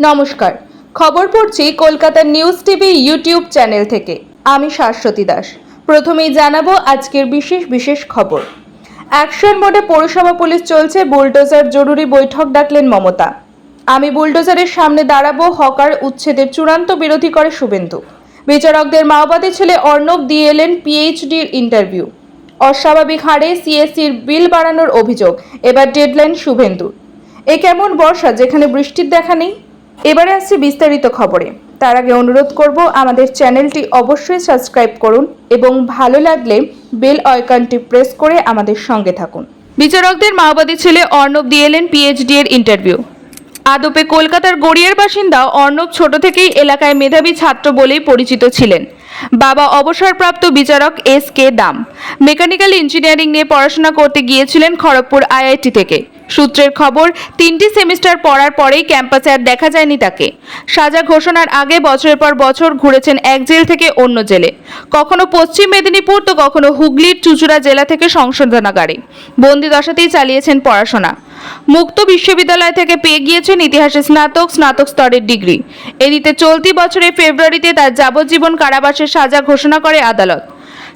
নমস্কার, খবর পড়ছি Kolkata news TV YouTube channel থেকে। আমি শাশ্বতী দাস। প্রথমেই জানাবো আজকের বিশেষ খবর। অ্যাকশন মোডে পৌরসভা পুলিশ চলছে, বুলডোজার জরুরি বৈঠক ডাকলেন মমতা। আমি বুলডোজারের সামনে দাঁড়াবো, হকার উচ্ছেদের চূড়ান্ত বিরোধী করে শুভেন্দু। বিচারকদের মাওবাদী ছেলে অর্ণব দিয়ে এলেন পিএইচডির ইন্টারভিউ। অস্বাভাবিক হারে সিএসসির বিল বাড়ানোর অভিযোগ, এবার ডেডলাইন শুভেন্দুর। এ কেমন বর্ষা যেখানে বৃষ্টির দেখা নেই। এবারে আসছে বিস্তারিত খবরে। তার আগে অনুরোধ করব, আমাদের চ্যানেলটি অবশ্যই সাবস্ক্রাইব করুন এবং ভালো লাগলে বেল আইকনটি প্রেস করে আমাদের সঙ্গে থাকুন। বিচারকদের মাওবাদী ছেলে অর্ণব দিয়ে এলেন পিএইচডি এর ইন্টারভিউ। আদপে কলকাতার গড়িয়ার বাসিন্দা অর্ণব ছোট থেকেই এলাকায় মেধাবী ছাত্র বলেই পরিচিত ছিলেন। বাবা অবসরপ্রাপ্ত বিচারক এস.কে. দাম মেকানিক্যাল ইঞ্জিনিয়ারিং নিয়ে পড়াশোনা করতে গিয়েছিলেন খড়গপুর আইআইটি থেকে। সূত্রের খবর, 3টি সেমিস্টার পড়ার পরেই ক্যাম্পাসে আর দেখা যায়নি তাকে। সাজা ঘোষণার আগে বছরের পর বছর ঘুরেছেন এক জেল থেকে অন্য জেলে, কখনো পশ্চিম মেদিনীপুর তো কখনো হুগলির চুঁচুড়া জেলা থেকে সংশোধনাগারে বন্দি দশাতেই চালিয়েছেন পড়াশোনা। মুক্ত বিশ্ববিদ্যালয় থেকে পেয়ে গিয়েছেন ইতিহাসে স্নাতক স্তরের ডিগ্রি। এদিকে চলতি বছরের ফেব্রুয়ারিতে তার যাবজ্জীবন কারাবাসের সাজা ঘোষণা করে আদালত।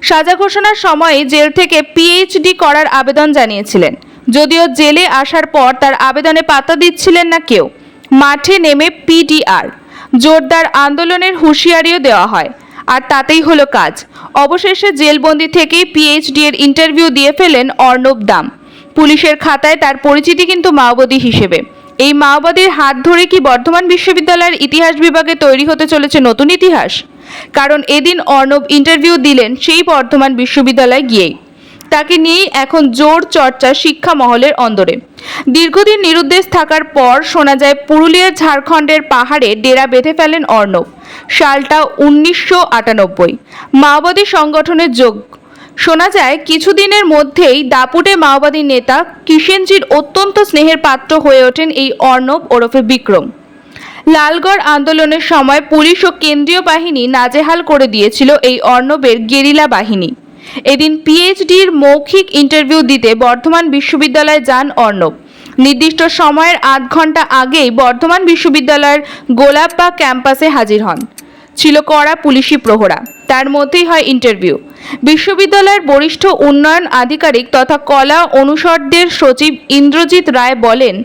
সাজা ঘোষণার সময় জেল থেকে পিএইচডি করার আবেদন জানিয়েছিলেন, যদিও জেলে আসার পর তার আবেদনে পাত্তা দিচ্ছিলেন না কেউ। মাঠে নেমে পিডিআর জোরদার আন্দোলনের হুঁশিয়ারিও দেওয়া হয়, আর তাতেই হলো কাজ। অবশেষে জেলবন্দি থেকেই পিএইচডি এর ইন্টারভিউ দিয়ে ফেলেন অর্ণব দাম। পুলিশের খাতায় তার পরিচিতি কিন্তু মাওবাদী হিসেবে। এই মাওবাদীর হাত ধরে কি বর্ধমান বিশ্ববিদ্যালয়ের ইতিহাস বিভাগে তৈরি হতে চলেছে নতুন ইতিহাস? কারণ এদিন অর্ণব ইন্টারভিউ দিলেন সেই বর্ধমান বিশ্ববিদ্যালয়ে গিয়েই। তাকে নিয়েই এখন জোর চর্চা শিক্ষা মহলের অন্দরে। দীর্ঘদিন নিরুদ্দেশ থাকার পর শোনা যায় পুরুলিয়ার ঝাড়খণ্ডের পাহাড়ে ডেরা বেঁধে ফেলেন অর্ণব। সালটা 1998। মাওবাদী সংগঠনের যোগ। শোনা যায় কিছুদিনের মধ্যেই দাপুটে মাওবাদী নেতা কিষেনজির অত্যন্ত স্নেহের পাত্র হয়ে ওঠেন এই অর্ণব ওরফে বিক্রম। লালগড় আন্দোলনের সময় পুলিশ ও কেন্দ্রীয় বাহিনী নাজেহাল করে দিয়েছিল এই অর্ণবের গেরিলা বাহিনী। এদিন পিএইচডির মৌখিক ইন্টারভিউ দিতে বর্ধমান বিশ্ববিদ্যালয়ে যান অর্ণব। নির্দিষ্ট সময়ের 8 ঘন্টা আগেই বর্ধমান বিশ্ববিদ্যালয়ের গোলাপবাগ ক্যাম্পাসে হাজির হন। ছিল কড়া পুলিশি প্রহরা, তার মধ্যেই হয় ইন্টারভিউ। বিশ্ববিদ্যালয়ের বরিষ্ঠ উন্নয়ন আধিকারিক তথা কলা অনুষদের সচিব ইন্দ্রজিৎ রায় বলেন,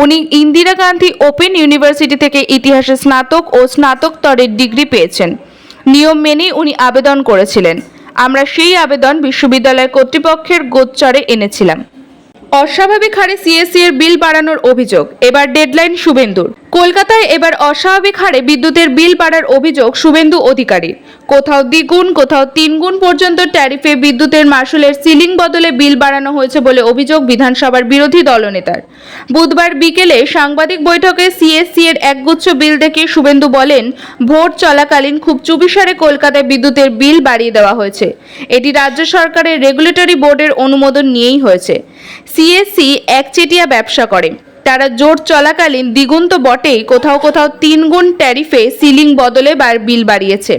উনি ইন্দিরা গান্ধী ওপেন ইউনিভার্সিটি থেকে ইতিহাসে স্নাতক ও স্নাতকোত্তরের ডিগ্রি পেয়েছেন। নিয়ম মেনেই উনি আবেদন করেছিলেন। আমরা সেই আবেদন বিশ্ববিদ্যালয় কর্তৃপক্ষের গোচরে এনেছিলাম। অস্বাভাবিক হারে সিএসসি এর বিল বাড়ানোর অভিযোগ, এবার ডেডলাইন শুভেন্দুর। কলকাতায় এবার অস্বাভাবিক হারে বিদ্যুতের বিল বাড়ার অভিযোগ শুভেন্দু অধিকারীর। কোথাও দ্বিগুণ, কোথাও 3 গুণ পর্যন্ত ট্যারিফে বিদ্যুতের মাশুলের সিলিং বদলে বিল বাড়ানো হয়েছে বলে অভিযোগ বিধানসভার বিরোধী দলনেতার। বুধবার বিকেলে সাংবাদিক বৈঠকে সিএসসি এর একগুচ্ছ বিল দেখে শুভেন্দু বলেন, ভোট চলাকালীন খুব চুপিসারে কলকাতায় বিদ্যুতের বিল বাড়িয়ে দেওয়া হয়েছে। এটি রাজ্য সরকারের রেগুলেটরি বোর্ডের অনুমোদন নিয়েই হয়েছে। সিএসসি একচেটিয়া ব্যবসা করে, তারা জোট চলাকালীন দ্বিগুণ তো বটেই, কোথাও কোথাও 3 গুণ ট্যারিফে সিলিং বদলে বিল বাড়িয়েছে।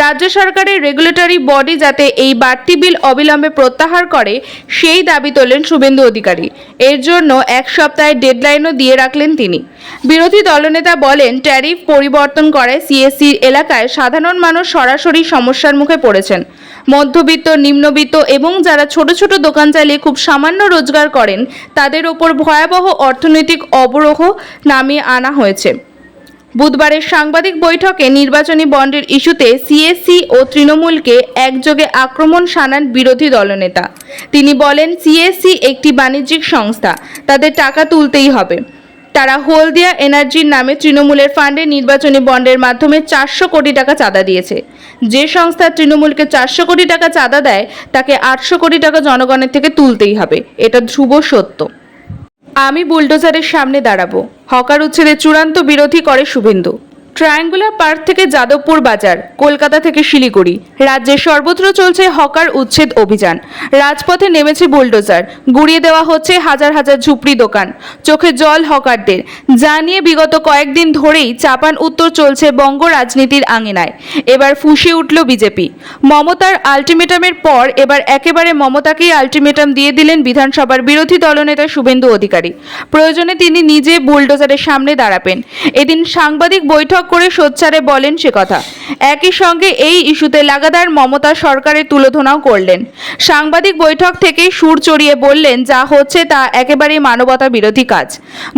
রাজ্য সরকারের রেগুলেটরি বডি যাতে এই বাড়তি বিল অবিলম্বে প্রত্যাহার করে সেই দাবি তোলেন শুভেন্দু অধিকারী। এর জন্য 1 সপ্তাহের ডেডলাইনও দিয়ে রাখলেন তিনি। বিরোধী দলনেতা বলেন, ট্যারিফ পরিবর্তন করায় সিএসসি এলাকায় সাধারণ মানুষ সরাসরি সমস্যার মুখে পড়েছেন। মধ্যবিত্ত, নিম্নবিত্ত এবং যারা ছোট ছোট দোকান চালিয়ে খুব সামান্য রোজগার করেন তাদের ওপর ভয়াবহ অর্থনৈতিক অবরোহ নামিয়ে আনা হয়েছে। বুধবারের সাংবাদিক বৈঠকে নির্বাচনী বন্ডের ইস্যুতে সিএসসি ও তৃণমূলকে একযোগে আক্রমণ শানান বিরোধী দলনেতা। তিনি বলেন, সিএসসি একটি বাণিজ্যিক সংস্থা, তাদের টাকা তুলতেই হবে। তারা হলদিয়া এনার্জির নামে তৃণমূলের ফান্ডে নির্বাচনী বন্ডের মাধ্যমে 400 কোটি টাকা চাঁদা দিয়েছে। যে সংস্থা তৃণমূলকে 400 কোটি টাকা চাঁদা দেয় তাকে 800 কোটি টাকা জনগণের থেকে তুলতেই হবে, এটা ধ্রুব সত্য। আমি বুলডোজারের সামনে দাঁড়াবো, হকার উচ্ছেদের চূড়ান্ত বিরোধী করে শুভেন্দু। ট্রায়াঙ্গুলার পার্ক থেকে যাদবপুর বাজার, কলকাতা থেকে শিলিগুড়ি, রাজ্যের সর্বত্র চলছে হকার উচ্ছেদ অভিযান। রাজপথে নেমেছে বুলডোজার, গুড়িয়ে দেওয়া হচ্ছে হাজার হাজার ঝুপড়ি দোকান। চোখে জল হকারদের, যা নিয়ে বিগত কয়েকদিন ধরেই চাপান উত্তর চলছে বঙ্গ রাজনীতির আঙিনায়। এবার ফুঁসে উঠল বিজেপি। মমতার আলটিমেটামের পর এবার একেবারে মমতাকেই আলটিমেটাম দিয়ে দিলেন বিধানসভার বিরোধী দলনেতা শুভেন্দু অধিকারী। প্রয়োজনে তিনি নিজে বুলডোজারের সামনে দাঁড়াবেন। এদিন সাংবাদিক বৈঠক করে সোচ্চারে বলেন সে কথা। একই সঙ্গে এই ইস্যুতে লাগাতার মমতা সরকারের তুলোধনাও করলেন। সাংবাদিক বৈঠক থেকেই সুর চড়িয়ে বললেন, যা হচ্ছে তা একেবারেই মানবতা বিরোধী কাজ।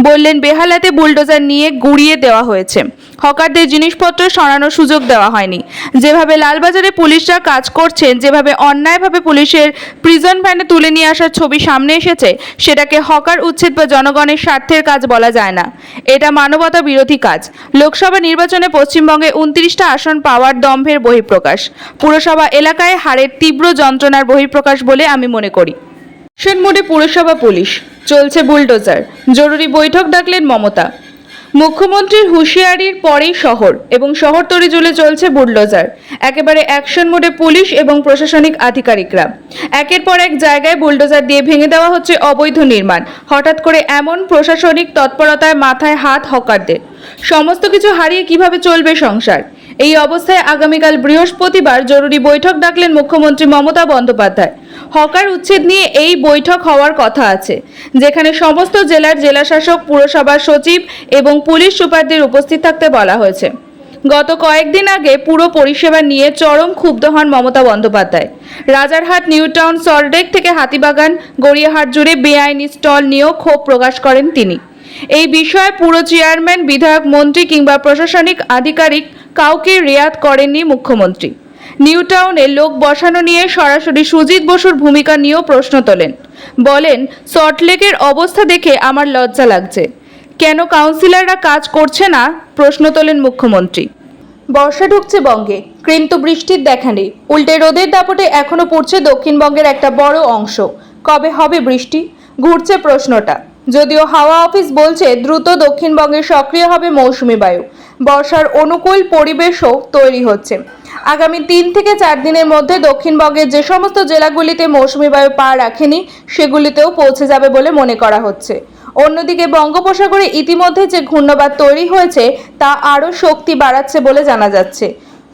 বললেন, বেহালাতে বুলডোজার নিয়ে গুড়িয়ে দেওয়া হয়েছে, হকারদের জিনিসপত্র সরানোর সুযোগ দেওয়া হয়নি। যেভাবে লালবাজারে পুলিশরা কাজ করছেন, যেভাবে অন্যায়ভাবে পুলিশের প্রিজন ভ্যানে তুলে নিয়ে আসার ছবি সামনে এসেছে, সেটাকে হকার উচ্ছেদ বা জনগণের স্বার্থের কাজ বলা যায় না। এটা মানবতা বিরোধী কাজ। লোকসভা নির্বাচনে পশ্চিমবঙ্গে 29টা আসন পাওয়ার দম্ভের বহিঃপ্রকাশ, পুরসভা এলাকায় হারের তীব্র যন্ত্রণার বহিঃপ্রকাশ বলে আমি মনে করি। অ্যাকশন মোডে পুরসভা পুলিশ, চলছে বুলডোজার, জরুরি বৈঠক ডাকলেন মমতা। মুখ্যমন্ত্রীর হুঁশিয়ারির পরেই শহর এবং শহরতলি জুড়ে চলছে বুলডোজার। একেবারে অ্যাকশন মোডে পুলিশ এবং প্রশাসনিক আধিকারিকরা। একের পর এক জায়গায় বুলডোজার দিয়ে ভেঙে দেওয়া হচ্ছে অবৈধ নির্মাণ। হঠাৎ করে এমন প্রশাসনিক তৎপরতায় মাথায় হাত হকারদের। সমস্ত কিছু হারিয়ে কিভাবে চলবে সংসার? এই অবস্থায় আগামীকাল বৃহস্পতিবার জরুরি বৈঠক ডাকলেন মুখ্যমন্ত্রী মমতা বন্দ্যোপাধ্যায়। হকার উচ্ছেদ নিয়ে এই বৈঠক হওয়ার কথা আছে, যেখানে সমস্ত জেলার জেলাশাসক, পুরসভার সচিব এবং পুলিশ সুপারদের উপস্থিত থাকতে বলা হয়েছে। গত কয়েকদিন আগে পুরো পরিষেবা নিয়ে চরম ক্ষুব্ধ হন মমতা বন্দ্যোপাধ্যায়। রাজারহাট, নিউ টাউন, সল্টলেক থেকে হাতিবাগান, গড়িয়াহাট জুড়ে বেআইনি স্টল নিয়েও ক্ষোভ প্রকাশ করেন তিনি। এই বিষয়ে পুরো চেয়ারম্যান, বিধায়ক, মন্ত্রী কিংবা প্রশাসনিক আধিকারিক কাউকে রেয়াত করেননি মুখ্যমন্ত্রী। নিউ টাউনে লোক বসানো নিয়ে সরাসরি সুজিত বসুর ভূমিকা নিয়েও প্রশ্ন তোলেন। বলেন, সল্টলেকের অবস্থা দেখে আমার লজ্জা লাগছে। কেন কাউন্সিলররা কাজ করছে না? প্রশ্ন তোলেন মুখ্যমন্ত্রী। বর্ষা ঢুকছে বঙ্গে, কিন্তু বৃষ্টির দেখা নেই। উল্টে রোদের দাপটে এখনো পড়ছে দক্ষিণবঙ্গের একটা বড় অংশ। কবে হবে বৃষ্টি? ঘুরছে প্রশ্নটা। যদিও হাওয়া অফিস বলছে দ্রুত দক্ষিণবঙ্গে সক্রিয় হবে মৌসুমী বায়ু। বর্ষার অনুকূল পরিবেশও তৈরি হচ্ছে। আগামী 3 থেকে 4 দিনের মধ্যে দক্ষিণবঙ্গের যে সমস্ত জেলাগুলিতে মৌসুমী বায়ু পা রাখেনি, সেগুলিতেও পৌঁছে যাবে বলে মনে করা হচ্ছে। অন্যদিকে বঙ্গোপসাগরে ইতিমধ্যে যে ঘূর্ণবাত তৈরি হয়েছে, তা আরও শক্তি বাড়াচ্ছে বলে জানা যাচ্ছে।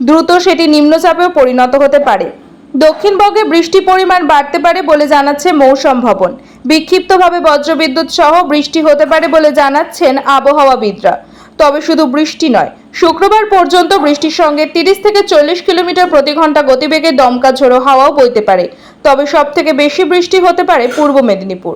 দ্রুত সেটি নিম্নচাপেও পরিণত হতে পারে। দক্ষিণবঙ্গে বৃষ্টির পরিমাণ বাড়তে পারে বলে জানাচ্ছে মৌসুম ভবন। বিক্ষিপ্তভাবে বজ্রবিদ্যুৎ সহ বৃষ্টি হতে পারে বলে জানাচ্ছেন আবহাওয়াবিদরা। তবে শুধু বৃষ্টি নয়, শুক্রবার পর্যন্ত বৃষ্টির সঙ্গে 30 থেকে 40 কিলোমিটার প্রতি ঘন্টা গতিবেগে দমকা ঝোড়ো হাওয়াও বইতে পারে। তবে সবথেকে বেশি বৃষ্টি হতে পারে পূর্ব মেদিনীপুর।